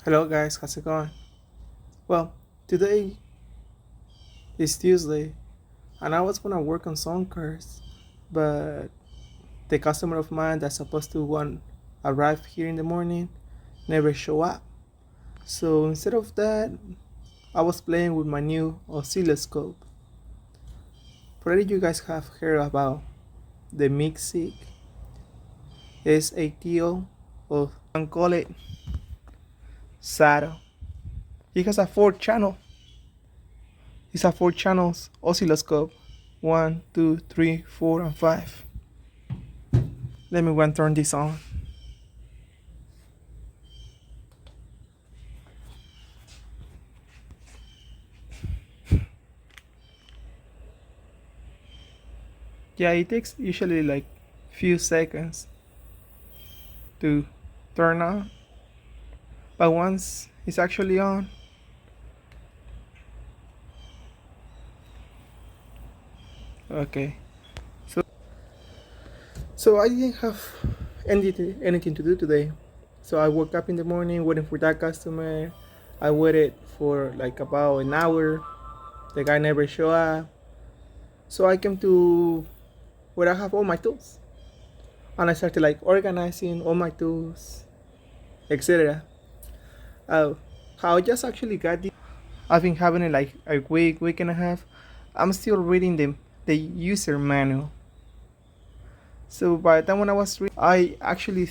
Hello guys, how's it going? Well, today is Tuesday and I was gonna work on some cars, but the customer of mine that's supposed to one arrive here in the morning never show up. So instead of that, I was playing with my new oscilloscope. Probably you guys have heard about the Micsig SATO, or can call it SATO. It has a four channel. It's a four channels oscilloscope. One, two, three, four, and five. Let me go and turn this on. Yeah, it takes usually like few seconds to turn on, but once it's actually on, okay. So I didn't have anything to do today. So I woke up in the morning waiting for that customer. I waited for like about an hour. The guy never showed up. So I came to where I have all my tools. And I started like organizing all my tools, etc. How I just actually got this. I've been having it like a week and a half. I'm still reading the user manual. So by the time when I was reading, I actually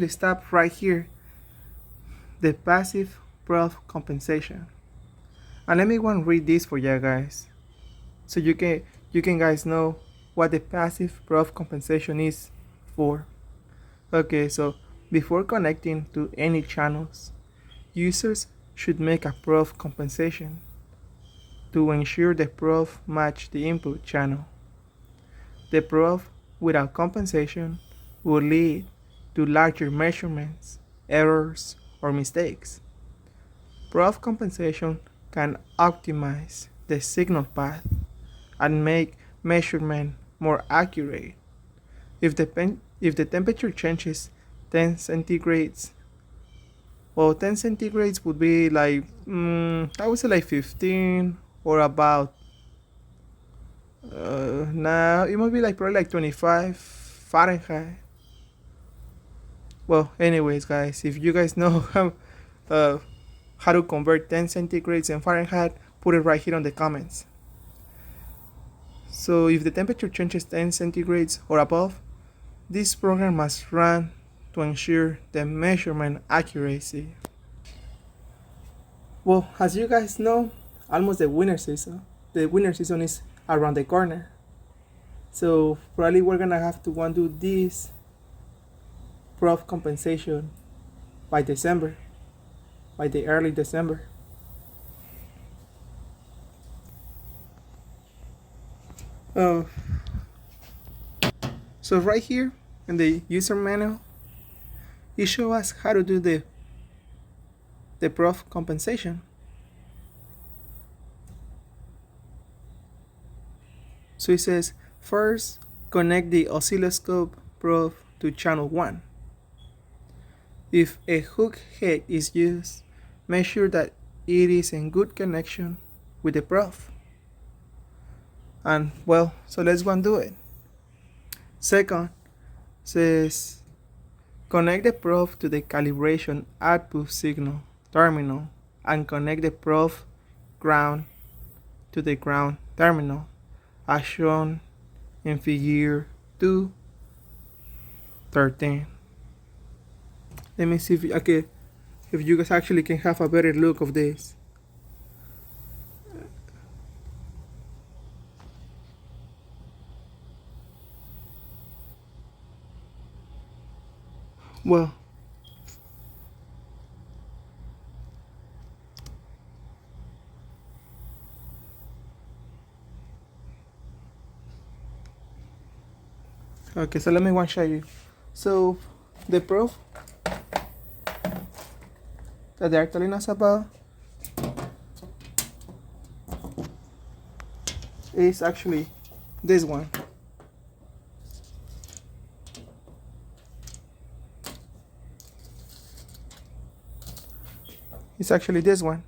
stopped right here. The passive proof compensation. And let me go and read this for you guys, so you can guys know what the passive proof compensation is for. Okay, so before connecting to any channels, users should make a proof compensation to ensure the proof match the input channel. The proof without compensation will lead to larger measurements, errors, or mistakes. Proof compensation can optimize the signal path and make measurement more accurate. If the temperature changes 10 centigrades, well, 10 centigrades would be like, I would say like 15, or about, now it might be like probably like 25 Fahrenheit. Well, anyways, guys, if you guys know how to convert 10 centigrades and Fahrenheit, put it right here on the comments. So if the temperature changes 10 centigrades or above, this program must run to ensure the measurement accuracy. Well, as you guys know, almost the winter season. The winter season is around the corner. So probably we're gonna have to want to do this proof compensation by December, by the early December. Uh, so right here in the user manual, it shows us how to do the proof compensation. So it says, first, connect the oscilloscope probe to channel 1. If a hook head is used, make sure that it is in good connection with the probe. And well, so let's go and do it. Second, says, connect the probe to the calibration output signal terminal and connect the probe ground to the ground terminal, as shown in figure 2.13. Let me see if you guys actually can have a better look of this. Well, okay, so let me one show you. So the proof that they're telling us about is actually this one. It's actually this one.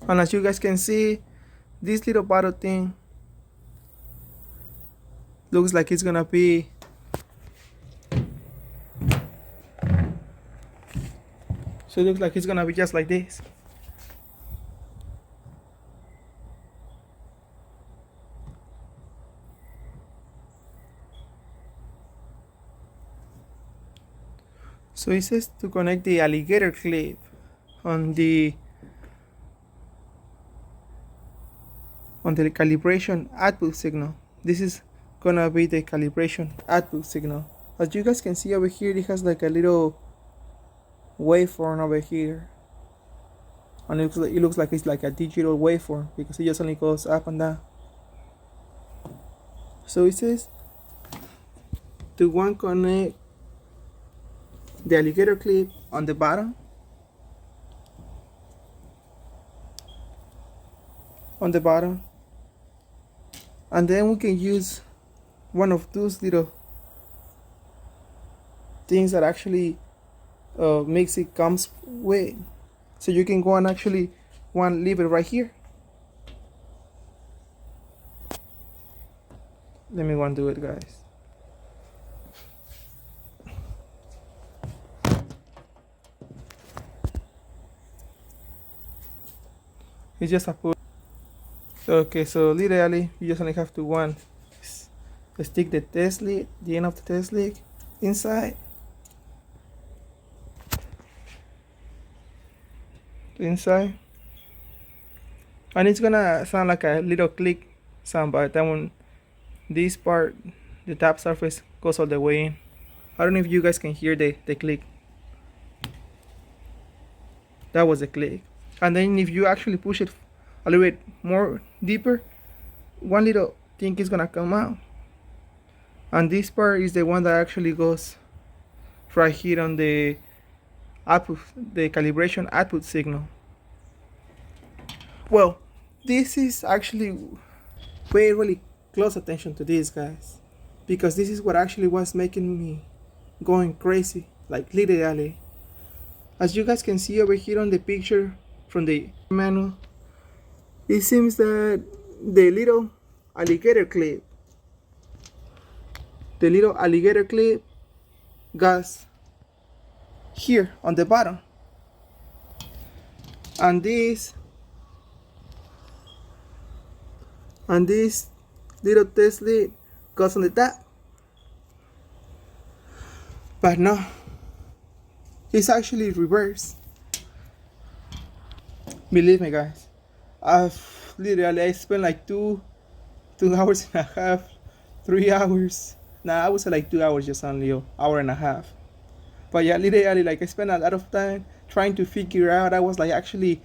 And as you guys can see, this little bottle thing looks like it's gonna be so it looks like it's gonna be just like this. So it says to connect the alligator clip on the calibration output signal. This is gonna be the calibration output signal. As you guys can see over here, it has like a little waveform over here, and it looks like it's like a digital waveform because it just only goes up and down. So it says to connect the alligator clip on the bottom, and then we can use one of those little things that actually Micsig comes with. So you can go and actually leave it right here. Let me go and do it, guys. It's just a push. Okay, so literally you just only have to stick the test lead, the end of the test lead inside, and it's gonna sound like a little click sound by the time when this part, the top surface, goes all the way in. I don't know if you guys can hear the click. That was the click. And then if you actually push it a little bit more deeper, one little thing is gonna come out, and this part is the one that actually goes right here on the output, the calibration output signal. Well, this is actually pay really close attention to this, guys, because this is what actually was making me going crazy, like literally. As you guys can see over here on the picture from the manual, it seems that the little alligator clip goes here on the bottom, and this little test lead goes on the top. But no, it's actually reversed. Believe me, guys, I spent like two hours and a half, 3 hours. Nah, I would say like 2 hours, just only an hour and a half. But yeah, literally, like, I spent a lot of time trying to figure out. I was like actually,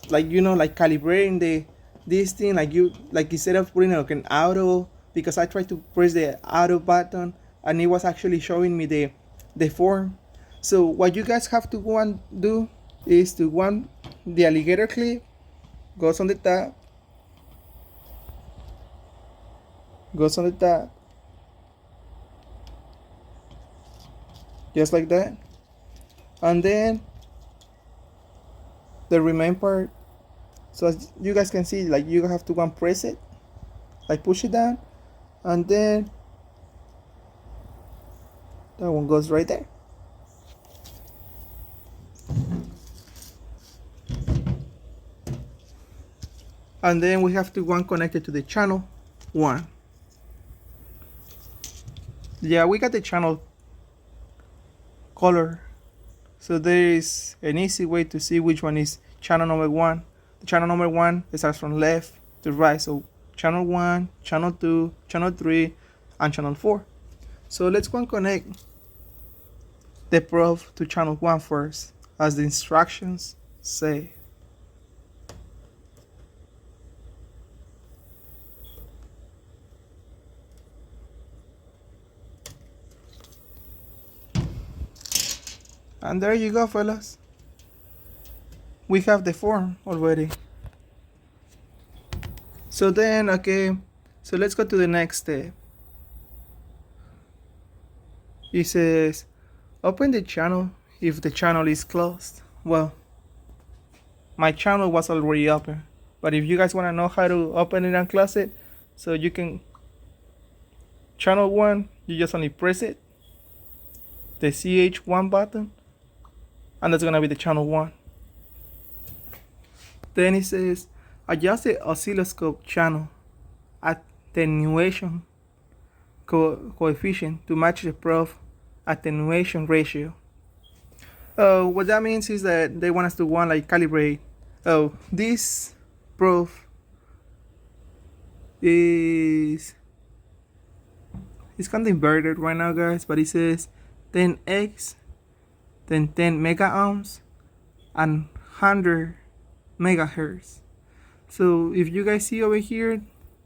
like, like calibrating this thing, like instead of putting like an auto, because I tried to press the auto button and it was actually showing me the form. So what you guys have to go and do is the alligator clip goes on the top, just like that, and then the remain part. So as you guys can see, like, you have to press it, like push it down, and then that one goes right there. And then we have to connect it to the channel 1. Yeah, we got the channel color, so there is an easy way to see which one is channel number 1. The channel number 1 starts from left to right, so channel 1, channel 2, channel 3, and channel 4. So let's go and connect the probe to channel 1 first, as the instructions say. And there you go, fellas. We have the form already. So then, okay, so let's go to the next step. It says open the channel if the channel is closed. Well, my channel was already open, but if you guys want to know how to open it and close it, so you can channel 1, you just only press it, the CH1 button, and that's gonna be the channel 1. Then it says adjust the oscilloscope channel attenuation coefficient to match the probe attenuation ratio. What that means is that they want us to calibrate. This probe is kind of inverted right now, guys, but it says 10x, then 10 mega ohms, and 100 megahertz. So if you guys see over here,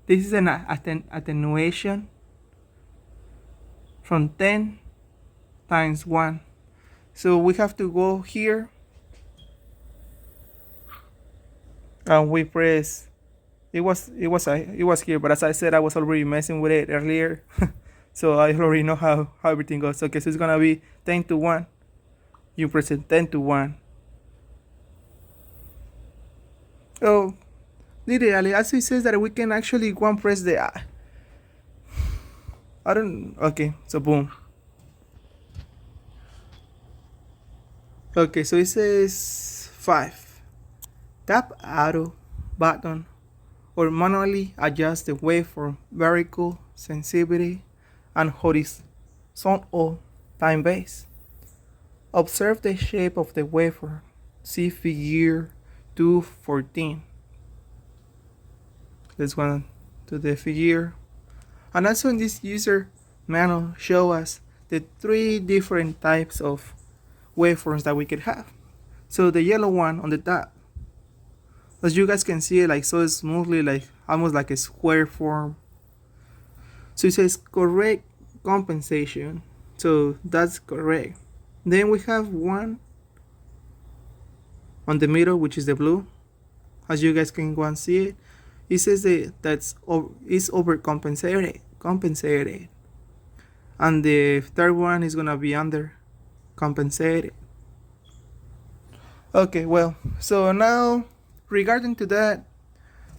this is an attenuation from 10 times 1. So we have to go here and we press. It was here, but as I said, I was already messing with it earlier. So I already know how everything goes. Okay, so it's gonna be 10 to 1. You press it 10 to 1. Oh, literally, as it says that we can actually one press the okay, so boom. Okay, so it says 5. Tap auto button or manually adjust the waveform vertical sensitivity and horizontal time base. Observe the shape of the waveform. See figure 214. Let's go to the figure. And also in this user manual show us the 3 different types of waveforms that we could have. So the yellow one on the top, as you guys can see it like so smoothly, like almost like a square form. So it says correct compensation, so that's correct. Then we have one on the middle, which is the blue. As you guys can go and see it, it says that is compensated, and the third one is gonna be under compensated. Okay, well, so now regarding to that,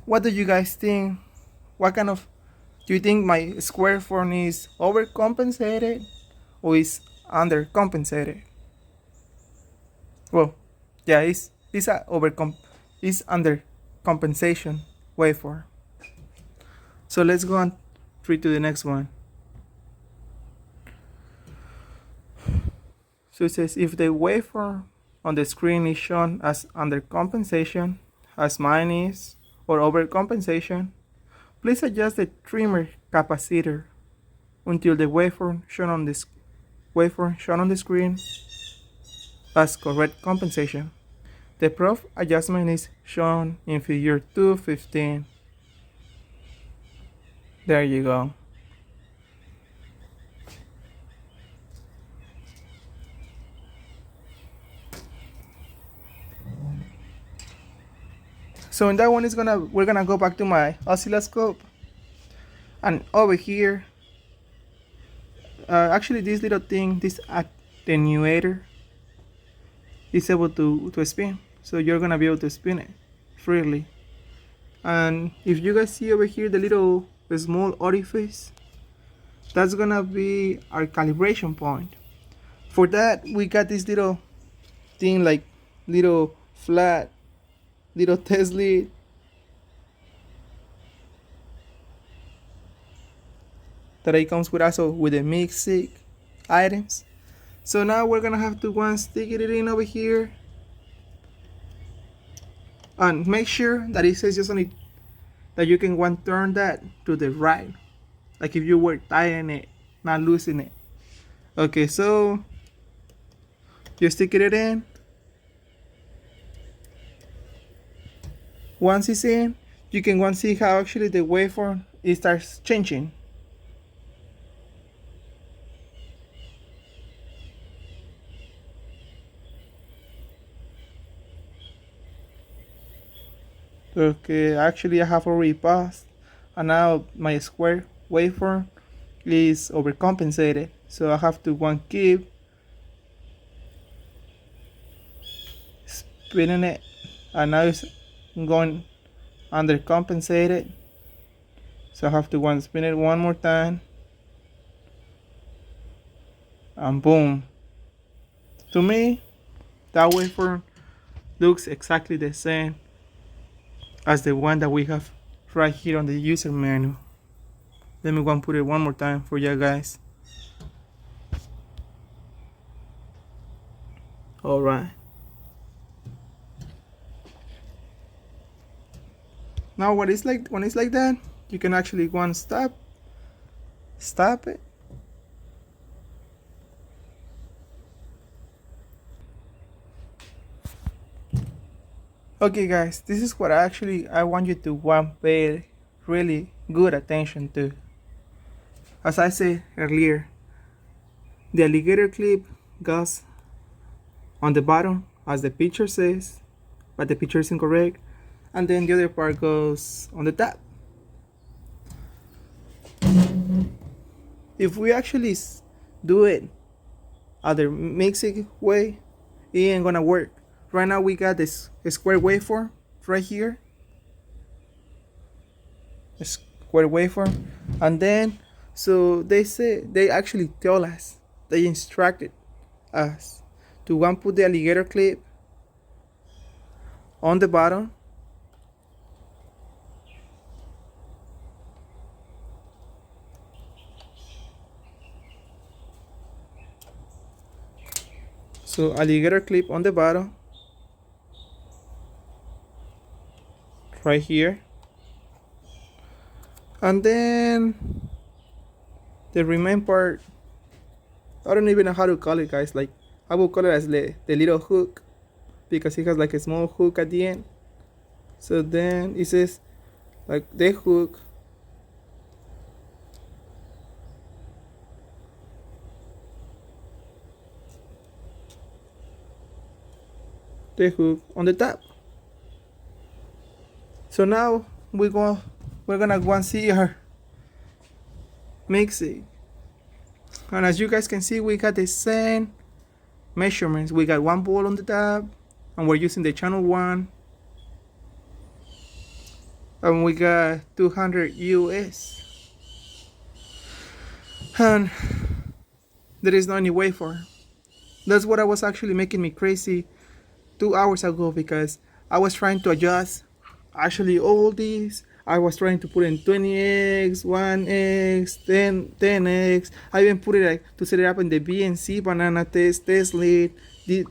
what do you guys think? What kind of, do you think my square form is overcompensated or is undercompensated? Well, yeah, it's under compensation waveform. So let's go on to the next one. So it says if the waveform on the screen is shown as under compensation, as mine is, or overcompensation, please adjust the trimmer capacitor until the waveform shown on the screen as correct compensation. The probe adjustment is shown in figure 215. There you go. So in that one we're gonna go back to my oscilloscope, and over here, actually this little thing, this attenuator, is able to spin. So you're gonna be able to spin it freely. And if you guys see over here the little small orifice, that's gonna be our calibration point. For that, we got this little thing, like little flat little test lead. That it comes with also with the Micsig items. So now we're gonna have to stick it in over here, and make sure that it says just only that you can turn that to the right, like if you were tying it, not losing it. Okay, so you stick it in. Once it's in, you can see how actually the waveform it starts changing. Okay, actually I have already passed, and now my square waveform is overcompensated, so I have to keep spinning it, and now it's going undercompensated. So I have to spin it one more time, and boom. To me, that waveform looks exactly the same as the one that we have right here on the user menu. Let me go and put it one more time for you guys. Alright. Now when it's like that, you can actually go and stop it. Okay guys, this is what I want you to pay really good attention to. As I said earlier, the alligator clip goes on the bottom as the picture says, but the picture is incorrect, and then the other part goes on the top. If we actually do it other Micsig way, it ain't gonna work. Right now we got this square waveform right here, a square waveform, and then so they actually tell us, they instructed us to go and put the alligator clip on the bottom, so alligator clip on the bottom right here, and then the remaining part, I don't even know how to call it, guys. Like, I will call it as the little hook, because it has like a small hook at the end. So then it says like the hook, on the top. So now we're gonna go and see our Micsig. And as you guys can see, we got the same measurements. We got 1 volt on the top, and we're using the channel 1, and we got 200 US, and there is no any waveform. That's what I was actually making me crazy 2 hours ago, because I was trying to adjust actually all these. I was trying to put in 20x, 1x, 10x. I even put it like to set it up in the BNC banana test lead.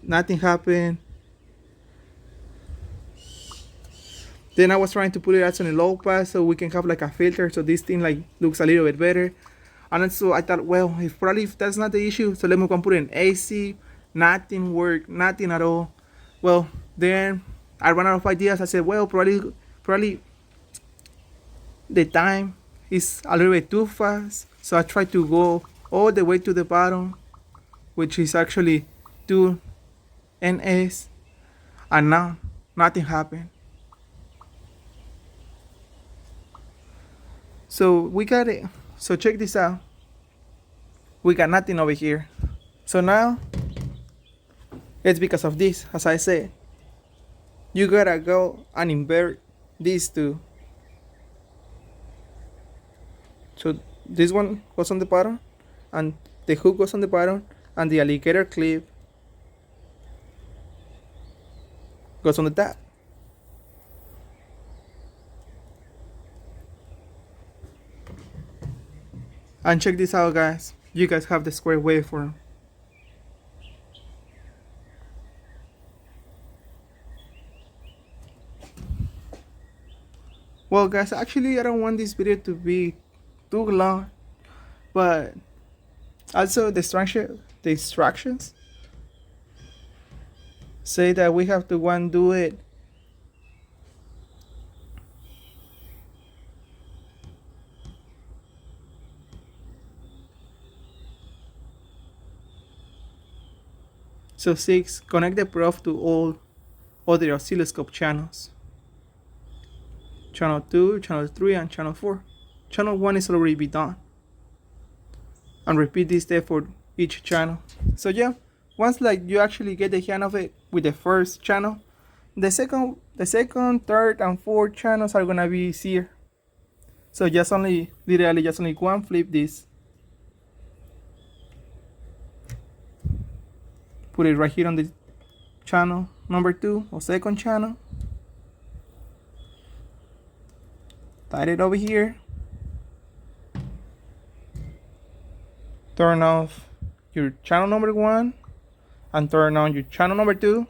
Nothing happened. Then I was trying to put it as on a low pass so we can have like a filter, so this thing like looks a little bit better. And so I thought, well, if that's not the issue, so let me go and put in AC. Nothing worked, nothing at all. Well, then I ran out of ideas. I said, well, probably the time is a little bit too fast. So I tried to go all the way to the bottom, which is actually 2NS, and now nothing happened. So we got it. So check this out. We got nothing over here. So now it's because of this. As I said, you gotta go and invert these two. So this one goes on the bottom, and the hook goes on the bottom, and the alligator clip goes on the top. And check this out, guys. You guys have the square waveform. Well, guys, actually I don't want this video to be too long, but also the instructions say that we have to go and do it so 6, connect the probe to all other oscilloscope channels. Channel 2, channel 3, and channel 4. Channel 1 is already be done. And repeat this step for each channel. So yeah, once like you actually get the hang of it with the first channel, the second, third, and fourth channels are gonna be here. So just only literally just only one flip this. Put it right here on the channel number 2 or second channel. Tie it over here. Turn off your channel number 1 and turn on your channel number 2.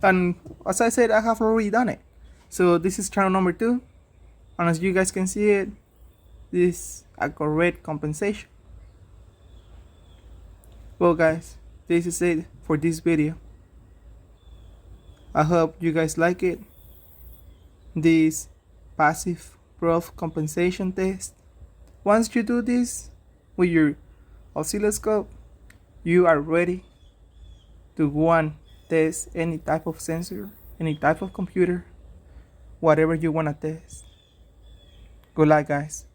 And as I said, I have already done it. So this is channel number 2. And as you guys can see it, this is a correct compensation. Well guys, this is it for this video. I hope you guys like it. This passive proof compensation test. Once you do this with your oscilloscope, you are ready to go and test any type of sensor, any type of computer, whatever you want to test. Good luck guys.